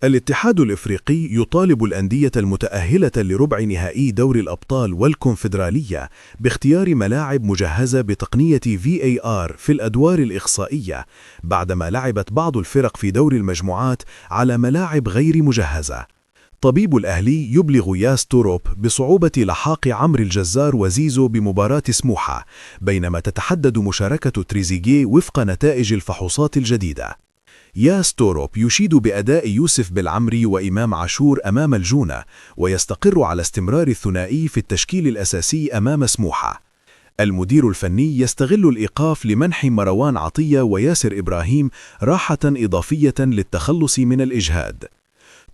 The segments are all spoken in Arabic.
الاتحاد الإفريقي يطالب الأندية المتأهلة لربع نهائي دوري الأبطال والكونفدرالية باختيار ملاعب مجهزة بتقنية VAR في الأدوار الإقصائية، بعدما لعبت بعض الفرق في دور المجموعات على ملاعب غير مجهزة. طبيب الأهلي يبلغ ياس توروب بصعوبة لحاق عمرو الجزار وزيزو بمباراة سموحة، بينما تتحدد مشاركة تريزيجيه وفق نتائج الفحوصات الجديدة. ياس توروب يشيد بأداء يوسف بالعمري وإمام عاشور أمام الجونة، ويستقر على استمرار الثنائي في التشكيل الأساسي أمام سموحة. المدير الفني يستغل الإيقاف لمنح مروان عطية وياسر إبراهيم راحة إضافية للتخلص من الإجهاد.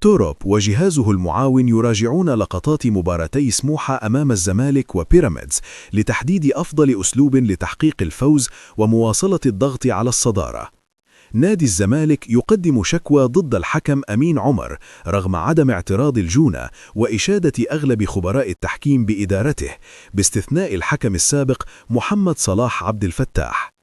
توروب وجهازه المعاون يراجعون لقطات مباراتي سموحة أمام الزمالك وبيراميدز لتحديد أفضل أسلوب لتحقيق الفوز ومواصلة الضغط على الصدارة. نادي الزمالك يقدم شكوى ضد الحكم أمين عمر رغم عدم اعتراض الجونة وإشادة أغلب خبراء التحكيم بإدارته، باستثناء الحكم السابق محمد صلاح عبد الفتاح.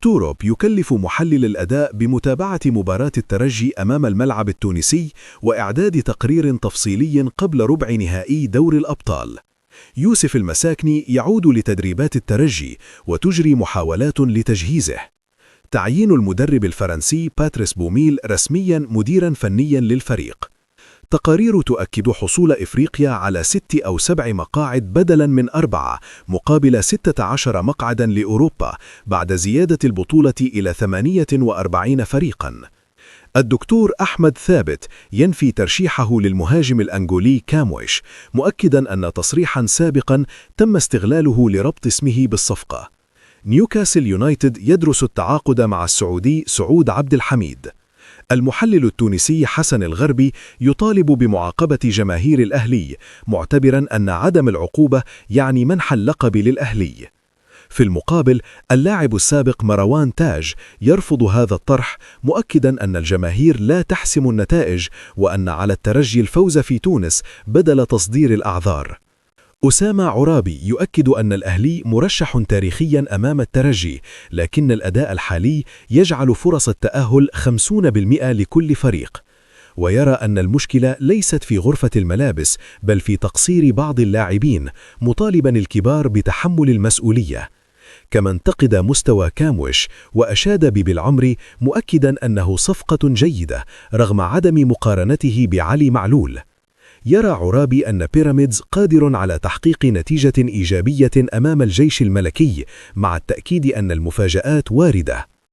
توروب يكلف محلل الأداء بمتابعة مباراة الترجي أمام الملعب التونسي وإعداد تقرير تفصيلي قبل ربع نهائي دور الأبطال. يوسف المساكني يعود لتدريبات الترجي وتجري محاولات لتجهيزه. تعيين المدرب الفرنسي باتريس بوميل رسميا مديرا فنيا للفريق. تقارير تؤكد حصول إفريقيا على 6 أو 7 مقاعد بدلا من 4 مقابل 16 مقعدا لأوروبا بعد زيادة البطولة إلى 48 فريقا. الدكتور أحمد ثابت ينفي ترشيحه للمهاجم الأنغولي كامويش، مؤكدا أن تصريحا سابقا تم استغلاله لربط اسمه بالصفقة. نيوكاسل يونايتد يدرس التعاقد مع السعودي سعود عبد الحميد. المحلل التونسي حسن الغربي يطالب بمعاقبة جماهير الأهلي، معتبرا أن عدم العقوبة يعني منح اللقب للأهلي. في المقابل، اللاعب السابق مروان تاج يرفض هذا الطرح، مؤكدا أن الجماهير لا تحسم النتائج وأن على الترجي الفوز في تونس بدل تصدير الأعذار. أسامة عرابي يؤكد أن الأهلي مرشح تاريخيا أمام الترجي، لكن الأداء الحالي يجعل فرص التأهل 50% لكل فريق، ويرى أن المشكلة ليست في غرفة الملابس بل في تقصير بعض اللاعبين، مطالبا الكبار بتحمل المسؤولية. كما انتقد مستوى كامويش وأشاد ببالعمري، مؤكدا أنه صفقة جيدة رغم عدم مقارنته بعلي معلول. يرى عرابي أن بيراميدز قادر على تحقيق نتيجة إيجابية أمام الجيش الملكي، مع التأكيد أن المفاجآت واردة.